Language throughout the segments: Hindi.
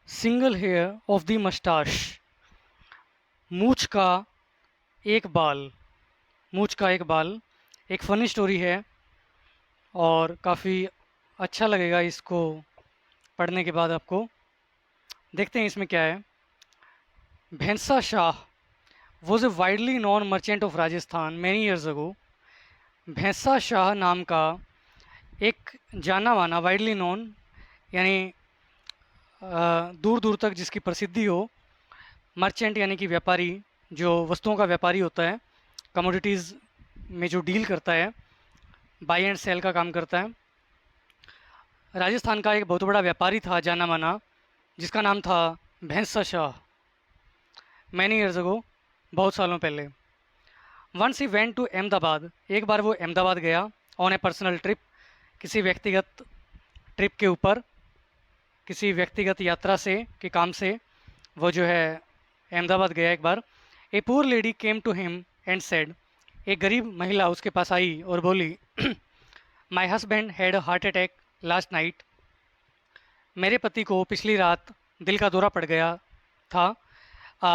Single hair of the moustache. मूछ का एक बाल। मूछ का एक बाल एक फ़नी स्टोरी है और काफ़ी अच्छा लगेगा इसको पढ़ने के बाद आपको। देखते हैं इसमें क्या है। भैंसा Shah was a widely non merchant of Rajasthan many years ago. भैंसा शाह नाम का एक जाना माना, वाइडली नॉन यानी दूर दूर तक जिसकी प्रसिद्धि हो, मर्चेंट यानी कि व्यापारी, जो वस्तुओं का व्यापारी होता है, कमोडिटीज़ में जो डील करता है, बाई एंड सेल का काम करता है। राजस्थान का एक बहुत बड़ा व्यापारी था जाना माना, जिसका नाम था Bhainsa Shah. Many years ago, बहुत सालों पहले। Once he went to Ahmedabad, एक बार वो अहमदाबाद गया ऑन ए पर्सनल ट्रिप, किसी व्यक्तिगत ट्रिप के ऊपर, किसी व्यक्तिगत यात्रा से के काम से वो जो है अहमदाबाद गया एक बार। A poor lady came to him and said, एक गरीब महिला उसके पास आई और बोली, my husband had a heart attack last night. मेरे पति को पिछली रात दिल का दौरा पड़ गया था।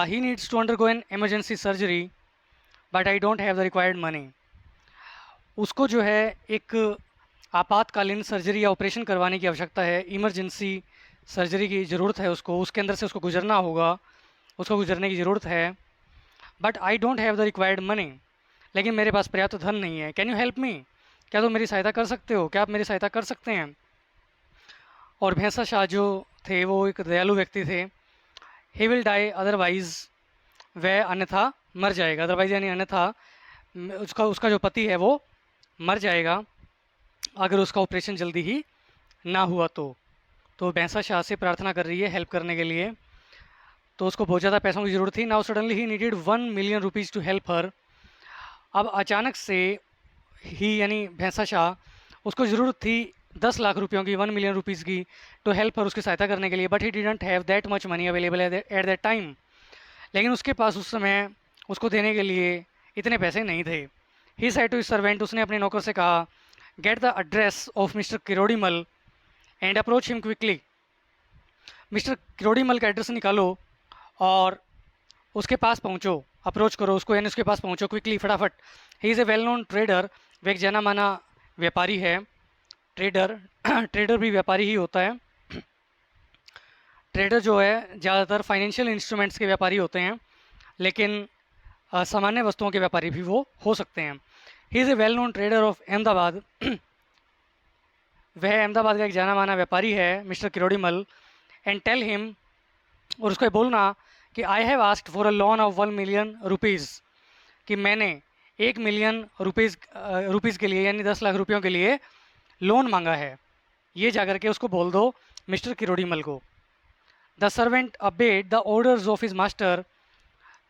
He needs to undergo an emergency surgery but I don't have the required money. उसको जो है एक आपातकालीन सर्जरी या ऑपरेशन करवाने की आवश्यकता है, इमरजेंसी सर्जरी की ज़रूरत है उसको, उसके अंदर से उसको गुजरना होगा, उसको गुजरने की ज़रूरत है। But I don't have the required money, लेकिन मेरे पास पर्याप्त धन नहीं है। कैन यू हेल्प मी, क्या तुम मेरी सहायता कर सकते हो, क्या आप मेरी सहायता कर सकते हैं। और भैंसा शाह जो थे वो एक दयालु व्यक्ति थे। ही विल डाई अदरवाइज, वह अन्यथा मर जाएगा। अदरवाइज यानी अन्यथा उसका उसका जो पति है वो मर जाएगा अगर उसका ऑपरेशन जल्दी ही ना हुआ तो भैंसा शाह से प्रार्थना कर रही है हेल्प करने के लिए। तो उसको बहुत ज़्यादा पैसों की ज़रूरत थी। Now suddenly he needed 1 million rupees to help her. अब अचानक से ही यानी भैंसा शाह, उसको ज़रूरत थी 10 लाख रुपयों की, 1 मिलियन रुपीज़ की, टू हेल्प हर, उसकी सहायता करने के लिए। But he didn't have that much money available at that time, लेकिन उसके पास उस समय उसको देने के लिए इतने पैसे नहीं थे। He said to his servant, उसने अपने नौकर से कहा, get the address of mister Kirodimal and approach him quickly. Mister Kirodimal का एड्रेस निकालो और उसके पास पहुंचो, अप्रोच करो उसको, यानी उसके पास पहुंचो क्विकली, फटाफट। ही is a well known trader, वह एक जाना माना व्यापारी है। ट्रेडर ट्रेडर भी व्यापारी ही होता है। ट्रेडर जो है ज़्यादातर फाइनेंशियल इंस्ट्रूमेंट्स के व्यापारी होते हैं, लेकिन सामान्य वस्तुओं के व्यापारी भी वो हो सकते हैं। He is a well known trader of Ahmedabad, वह अहमदाबाद का एक जाना माना व्यापारी है, mister Kirodimal. And tell him, और उसको बोलना कि I have asked for a loan of 1 million rupees, कि मैंने 1 मिलियन रुपीज़ के लिए यानी 10 लाख रुपयों के लिए लोन मांगा है। ये जाकर के उसको बोल दो मिस्टर किरोड़ीमल को। The servant obeyed the orders of his master,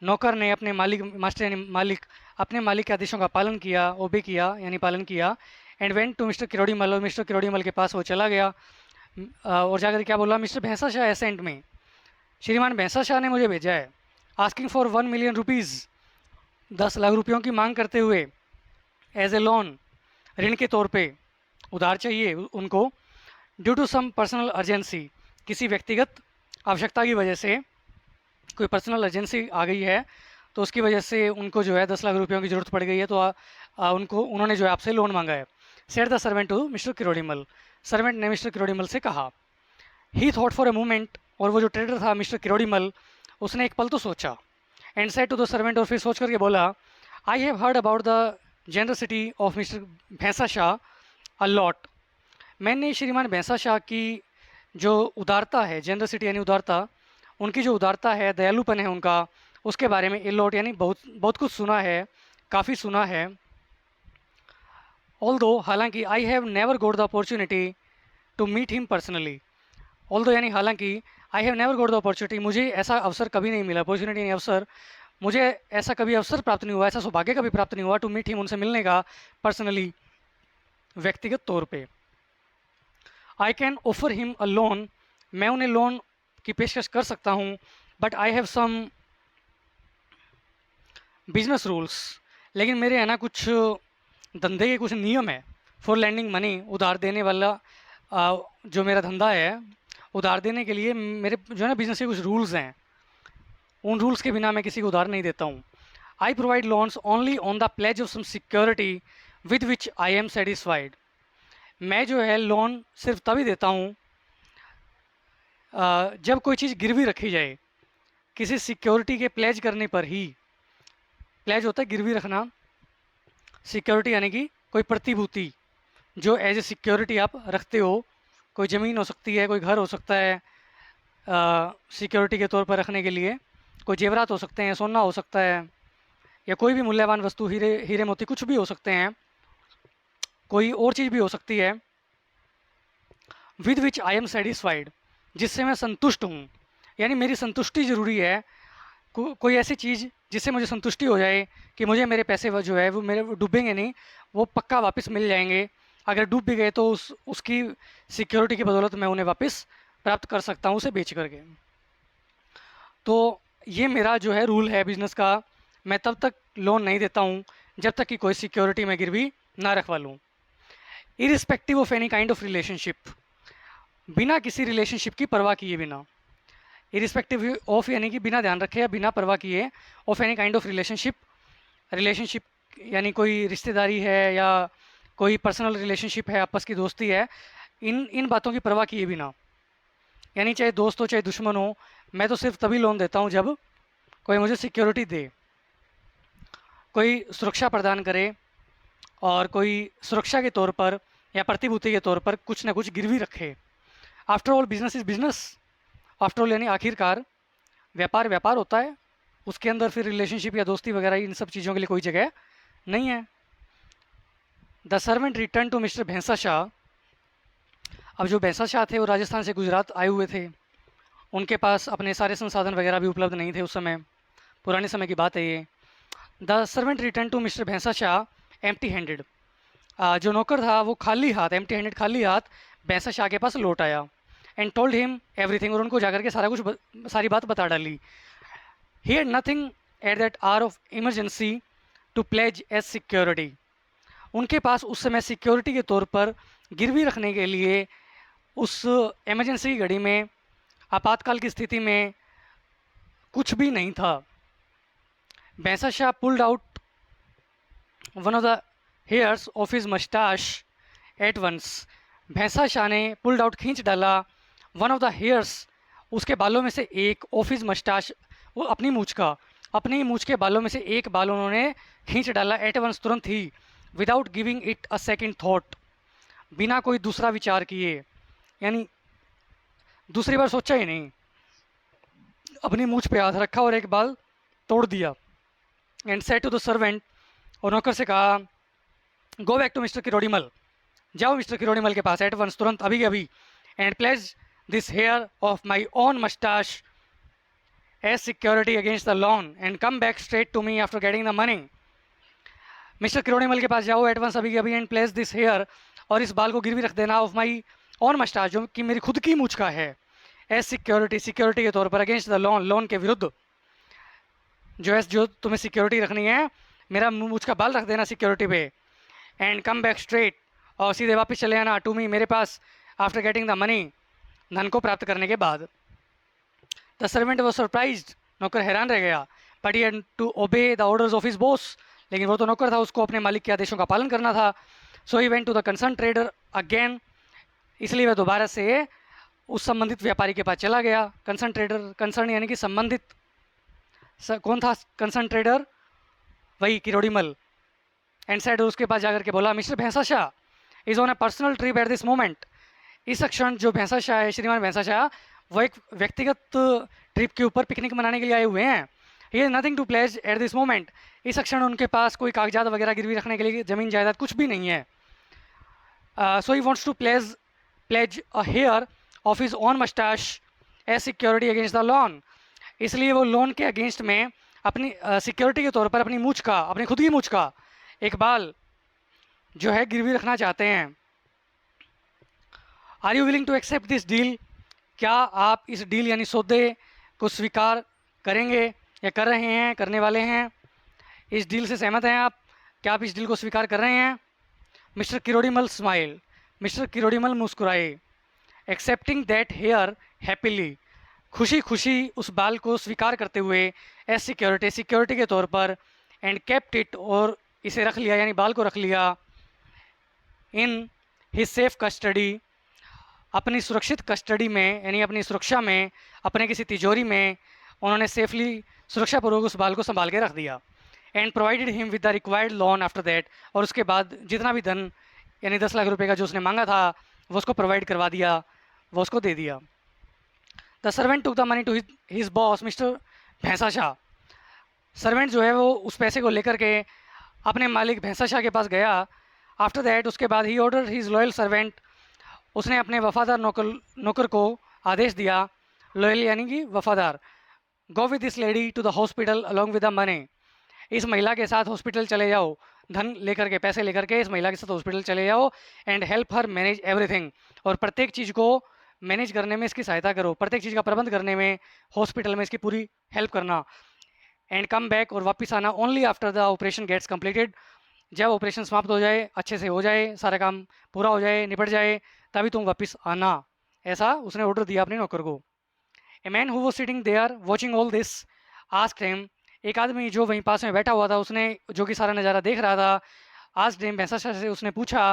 नौकर ने अपने मालिक, मास्टर यानी मालिक, अपने मालिक के आदेशों का पालन किया, ओबे किया यानी पालन किया। And went to mister Kirodimal, और मिस्टर किरोड़ीमल के पास वो चला गया। और जाकर क्या बोला, मिस्टर भैंसा शाह एसेंट में, श्रीमान भैंसा शाह ने मुझे भेजा है, asking for 1 million rupees, 10 lakh रुपयों की मांग करते हुए, एज ए लोन, ऋण के तौर पे उधार चाहिए उनको। Due to some personal urgency, किसी व्यक्तिगत आवश्यकता की वजह से, कोई पर्सनल अर्जेंसी आ गई है तो उसकी वजह से उनको जो है 10 लाख रुपयों की ज़रूरत पड़ गई है, तो उन्होंने जो है आपसे लोन मांगा है। Said the servant to mister Kirodimal, servant ने मिस्टर किरोड़ीमल से कहा। He thought for a moment, और वो जो ट्रेडर था मिस्टर किरोड़ीमल, उसने एक पल तो सोचा। And said to the servant, और फिर सोच करके बोला, I have heard about the generosity of mister Bhainsa Shah a lot. मैंने श्रीमान भैंसा शाह की जो उदारता है, जनरसिटी यानी उदारता, उनकी जो उदारता है, दयालुपन है उनका, उसके बारे में ए लॉट यानी बहुत बहुत कुछ सुना है, काफ़ी सुना है। ऑल दो, हालांकि, I have never got the opportunity to meet him personally. Although यानी हालांकि, I have never got the opportunity, मुझे ऐसा अवसर कभी नहीं मिला, अपॉर्चुनिटी यानी अवसर, मुझे ऐसा कभी अवसर प्राप्त नहीं हुआ, ऐसा सौभाग्य कभी प्राप्त नहीं हुआ, टू मीट हिम, उनसे मिलने का, पर्सनली, व्यक्तिगत तौर पे। I can offer him a loan, मैं उन्हें लोन की पेशकश कर सकता हूँ। But I have some business rules, लेकिन मेरे है ना कुछ धंधे के कुछ नियम है। फॉर लैंडिंग मनी, उधार देने वाला जो मेरा धंधा है उधार देने के लिए मेरे जो है ना बिजनेस के कुछ रूल्स हैं, उन रूल्स के बिना मैं किसी को उधार नहीं देता हूँ। I provide loans only on the pledge of some security with which I am satisfied. मैं जो है लोन सिर्फ तभी देता हूँ जब कोई चीज़ गिरवी रखी जाए, किसी सिक्योरिटी के प्लेज करने पर ही। प्लेज होता है गिरवी रखना, सिक्योरिटी यानी कि कोई प्रतिभूति जो एज ए सिक्योरिटी आप रखते हो। कोई ज़मीन हो सकती है, कोई घर हो सकता है सिक्योरिटी के तौर पर रखने के लिए, कोई जेवरात हो सकते हैं, सोना हो सकता है, या कोई भी मूल्यवान वस्तु, हीरे हीरे मोती कुछ भी हो सकते हैं, कोई और चीज़ भी हो सकती है। With which I am satisfied, जिससे मैं संतुष्ट हूँ, यानी मेरी संतुष्टि ज़रूरी है। कोई ऐसी चीज़ जिससे मुझे संतुष्टि हो जाए कि मुझे मेरे पैसे वो जो है वो मेरे डूबेंगे नहीं, वो पक्का वापस मिल जाएंगे। अगर डूब भी गए तो उसकी सिक्योरिटी की बदौलत मैं उन्हें वापस प्राप्त कर सकता हूँ उसे बेच करके। तो ये मेरा जो है रूल है बिज़नेस का। मैं तब तक लोन नहीं देता हूँ जब तक कि कोई सिक्योरिटी मैं गिरवी ना रखवा लूँ। Irrespective of any kind of relationship, बिना किसी रिलेशनशिप की परवाह किए बिना। इरिस्पेक्टिव ऑफ यानी कि बिना ध्यान रखे या बिना परवाह किए, of any kind of relationship. Relationship यानी कोई रिश्तेदारी है या कोई पर्सनल रिलेशनशिप है, आपस की दोस्ती है, इन इन बातों की परवाह किए बिना, यानी चाहे दोस्त हो चाहे दुश्मन हो, मैं तो सिर्फ तभी लोन देता हूँ जब कोई मुझे सिक्योरिटी दे, कोई सुरक्षा प्रदान करे और कोई सुरक्षा के तौर पर या प्रतिभूति के तौर पर कुछ ना कुछ गिरवी रखे। After all business is business. After all यानी आखिरकार व्यापार व्यापार होता है, उसके अंदर फिर रिलेशनशिप या दोस्ती वगैरह इन सब चीज़ों के लिए कोई जगह नहीं है। The servant return to mister Bhainsa Shah. अब जो भैंसा शाह थे वो राजस्थान से गुजरात आए हुए थे, उनके पास अपने सारे संसाधन वगैरह भी उपलब्ध नहीं थे उस समय, पुराने समय की बात है ये। The servant return to mister Bhainsa Shah empty handed. जो नौकर था वो खाली हाथ, एम्प्टी हैंडेड खाली हाथ भैंसा शाह के पास लौट आया। एंड टोल्ड हिम एवरीथिंग, और उनको जाकर के सारा कुछ सारी बात बता डाली। He had nothing at that hour of emergency to pledge as security. उनके पास उस समय सिक्योरिटी के तौर पर गिरवी रखने के लिए उस इमरजेंसी की घड़ी में, आपातकाल की स्थिति में कुछ भी नहीं था। Bhainsa Shah pulled out one of the hairs of his moustache at once. Bhainsa Shah ने पुल्ड आउट खींच डाला वन ऑफ द हेयर्स, उसके बालों में से एक, ऑफ हिज मस्टाश, वो अपनी मूछ का, अपनी मूछ के बालों में से एक बाल उन्होंने खींच डाला एट वंस, तुरंत ही, without giving it a second thought, बिना कोई दूसरा विचार किए, यानी दूसरी बार सोचा ही नहीं, अपनी मूछ पे हाथ रखा और एक बाल तोड़ दिया। And said to the servant, और नौकर से कहा, go back to mister Kirodimal, जाओ मिस्टर किरोड़ीमल के पास एट वंस, तुरंत, अभी के अभी, and place this hair of my own moustache as security against the loan and come back straight to me after getting the money. Mister Kirorimal के पास जाओ एडवांस अभी के अभी, एंड प्लेस दिस हेयर, और इस बाल को गिरवी रख देना, ऑफ माई ऑन मस्टाश, जो कि मेरी खुद की मूछ का है, एज सिक्योरिटी, सिक्योरिटी के तौर पर, अगेंस्ट द लोन, लोन के विरुद्ध, जो तुम्हें सिक्योरिटी रखनी है, मेरा मूछ का बाल रख देना सिक्योरिटी पे। एंड कम बैक स्ट्रेट, और सीधे वापस चले आना टू मी, मेरे पास, आफ्टर गेटिंग द मनी, धन को प्राप्त करने के बाद। द सर्वेंट वॉज सरप्राइज्ड, नौकर हैरान रह गया, but he had to obey the orders of his boss, लेकिन वो तो नौकर था, उसको अपने मालिक के आदेशों का पालन करना था। So he went to the concerned trader again, इसलिए वह दोबारा से उस संबंधित व्यापारी के पास चला गया। कंसर्न ट्रेडर, कंसर्न यानी कि संबंधित, कौन था कंसर्न ट्रेडर? वही किरोड़ीमल। एंड सेड, उसके पास जाकर के बोला, mister Bhainsa Shah is on a personal trip eight this moment. इस क्षण जो भैंसा शाह है, श्रीमान भैंसा शाह, वो एक व्यक्तिगत ट्रिप के ऊपर पिकनिक मनाने के लिए आए हुए हैं। He is nothing to pledge at this moment. इस क्षण उनके पास कोई कागजात वगैरह गिरवी रखने के लिए ज़मीन जायदाद कुछ भी नहीं है। So he wants to pledge a hair of his own moustache as security against the loan. इसलिए वो लोन के अगेंस्ट में अपनी सिक्योरिटी के तौर पर अपनी मूछ का, अपनी खुद की मूछ का एक बाल जो है गिरवी रखना चाहते हैं। Are you willing to accept this deal? क्या आप इस डील यानी सौदे को स्वीकार करेंगे या कर रहे हैं, करने वाले हैं? इस डील से सहमत हैं आप? क्या आप इस डील को स्वीकार कर रहे हैं? Mister Kirorimal smile, mister Kirorimal मुस्कुराए। एक्सेप्टिंग दैट हेयर हैप्पीली, खुशी खुशी उस बाल को स्वीकार करते हुए, एज सिक्योरिटी, सिक्योरिटी के तौर पर, एंड केप्ट इट, और इसे रख लिया यानी बाल को रख लिया, इन हिज सेफ कस्टडी, अपनी सुरक्षित कस्टडी में यानी अपनी सुरक्षा में, अपने किसी तिजोरी में उन्होंने सेफली सुरक्षापूर्वक उस बाल को संभाल के रख दिया। And provided him with the required loan after that, और उसके बाद जितना भी धन यानी 10 लाख रुपए का जो उसने मांगा था वो उसको प्रोवाइड करवा दिया, वो उसको दे दिया। The servant took the money to his boss mister Bhainsa Shah, servant जो है वो उस पैसे को लेकर के अपने मालिक भैंसा शाह के पास गया। आफ्टर दैट, उसके बाद ही ऑर्डर हिज लॉयल सर्वेंट, उसने अपने वफादार नौकर को आदेश दिया, लॉयल यानी कि वफादार, go with this lady to the hospital along with the money, इस महिला के साथ हॉस्पिटल चले जाओ, धन लेकर के, पैसे लेकर के इस महिला के साथ हॉस्पिटल चले जाओ, and help her manage everything, और प्रत्येक चीज़ को मैनेज करने में इसकी सहायता करो, प्रत्येक चीज़ का प्रबंध करने में हॉस्पिटल में इसकी पूरी हेल्प करना, एंड कम बैक, और वापस आना only after the operation gets completed, जब ऑपरेशन समाप्त हो जाए, अच्छे से हो जाए, सारा काम पूरा हो जाए, निपट जाए, तभी तुम वापस आना, ऐसा उसने ऑर्डर दिया अपने नौकर को। A man who was sitting there watching all this asked him, एक आदमी जो वहीं पास में बैठा हुआ था, उसने जो कि सारा नज़ारा देख रहा था, आस्क्ड हिम, भैंसा शाह से उसने पूछा,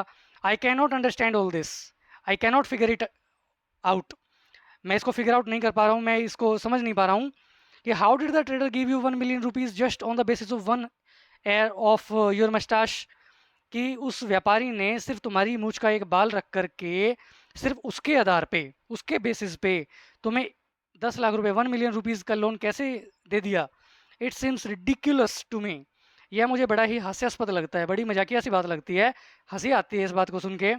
I can not understand all this, I can not figure it out, मैं इसको फिगर आउट नहीं कर पा रहा हूँ, मैं इसको समझ नहीं पा रहा हूँ कि how did the trader give you 1 million rupees just on the basis of 1 hair of your moustache, कि उस व्यापारी ने सिर्फ तुम्हारी मूछ का एक बाल रख करके, सिर्फ उसके आधार पे, उसके बेसिस पे तुम्हें 10 लाख रुपए 1 million रुपीज़ का लोन कैसे दे दिया। It seems ridiculous to me, यह मुझे बड़ा ही हास्यास्पद लगता है, बड़ी मजाकिया सी बात लगती है, हंसी आती है इस बात को सुन के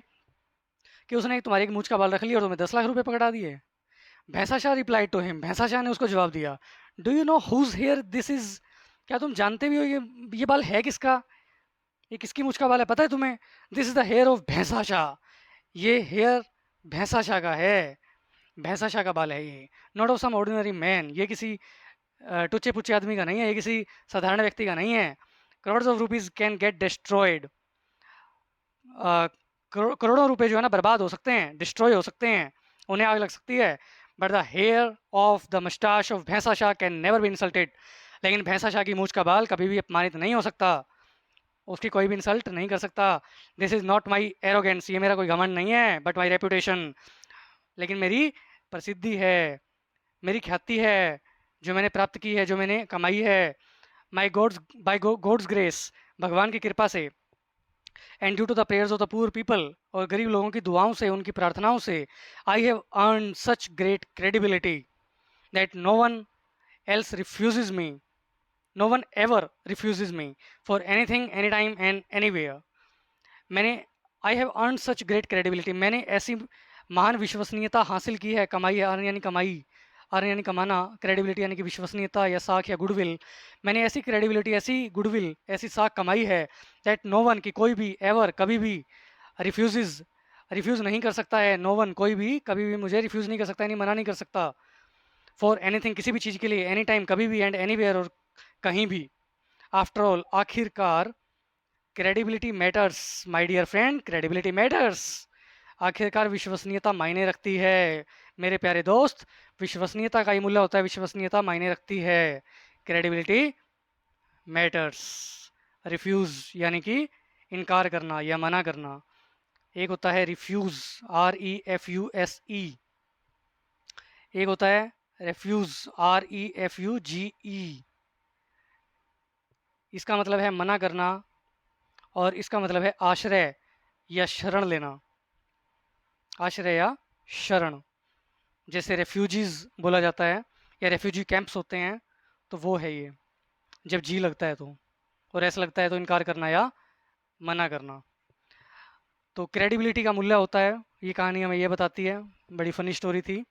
कि उसने तुम्हारी एक मूछ का बाल रख लिया और तुम्हें 10 लाख रुपए पकड़ा दिए। भैंसा शाह रिप्लाई टू हिम, भैंसा शाह ने उसको जवाब दिया, do you know whose hair this is, क्या तुम जानते भी हो ये बाल है किसका, ये किसकी मूछ का बाल है, पता है तुम्हें? This is the hair of Bhainsa Shah, ये हेयर भैंसा शाह का है, भैंसा शाह का बाल है ये, not of some ordinary man, ये किसी टुच्चे पुच्चे आदमी का नहीं है, ये किसी साधारण व्यक्ति का नहीं है। Crore of rupees can get destroyed, करोड़ों रुपए जो है ना बर्बाद हो सकते हैं, डिस्ट्रॉय हो सकते हैं, उन्हें आग लग सकती है, but the hair of the moustache of Bhainsa Shah can never be insulted, लेकिन भैंसा शाह की मूछ का बाल कभी भी अपमानित नहीं हो सकता, उसकी कोई भी इंसल्ट नहीं कर सकता। This is not my arrogance, ये मेरा कोई घमंड नहीं है, बट माई रेपुटेशन, लेकिन मेरी प्रसिद्धि है, मेरी ख्याति है जो मैंने प्राप्त की है, जो मैंने कमाई है, my god's by god's grace, भगवान की कृपा से, and due to the prayers of the poor people, और गरीब लोगों की दुआओं से, उनकी प्रार्थनाओं से, I have earn such great credibility that no one else refuses me, no one ever refuses me for anything any time and anywhere, मैंने I have earn such great credibility, मैंने ऐसी महान विश्वसनीयता हासिल की है, कमाई है, अर्न यानी कमाई, अर्न यानी कमाना, क्रेडिबिलिटी यानी कि विश्वसनीयता या साख या गुडविल, मैंने ऐसी क्रेडिबिलिटी, ऐसी गुडविल, ऐसी साख कमाई है, दैट नो वन, की कोई भी एवर, कभी भी, रिफ्यूज़ नहीं कर सकता है, नो वन, कोई भी कभी भी मुझे रिफ्यूज़ नहीं कर सकता, यानी मना नहीं कर सकता, फॉर एनीथिंग, किसी भी चीज़ के लिए, एनी टाइम, कभी भी, एंड एनीवेयर, और कहीं भी। आफ्टर ऑल, आखिरकार, credibility matters my dear friend, credibility matters, आखिरकार विश्वसनीयता मायने रखती है मेरे प्यारे दोस्त, विश्वसनीयता का ही मूल्य होता है, विश्वसनीयता मायने रखती है, क्रेडिबिलिटी मैटर्स। रिफ्यूज़ यानी कि इनकार करना या मना करना, एक होता है रिफ्यूज़, REFUSE, एक होता है रेफ्यूज़, REFUGE, इसका मतलब है मना करना, और इसका मतलब है आश्रय या शरण लेना, आश्रय या शरण, जैसे रेफ्यूजीज़ बोला जाता है या रेफ्यूजी कैंप्स होते हैं, तो वो है ये, जब जी लगता है तो, और ऐसा लगता है तो इनकार करना या मना करना। तो क्रेडिबिलिटी का मूल्य होता है, ये कहानी हमें ये बताती है, बड़ी फ़नी स्टोरी थी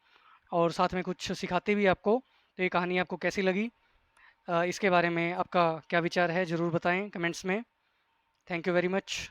और साथ में कुछ सिखाती भी आपको। तो ये कहानी आपको कैसी लगी, इसके बारे में आपका क्या विचार है, ज़रूर बताएं कमेंट्स में। Thank you very much.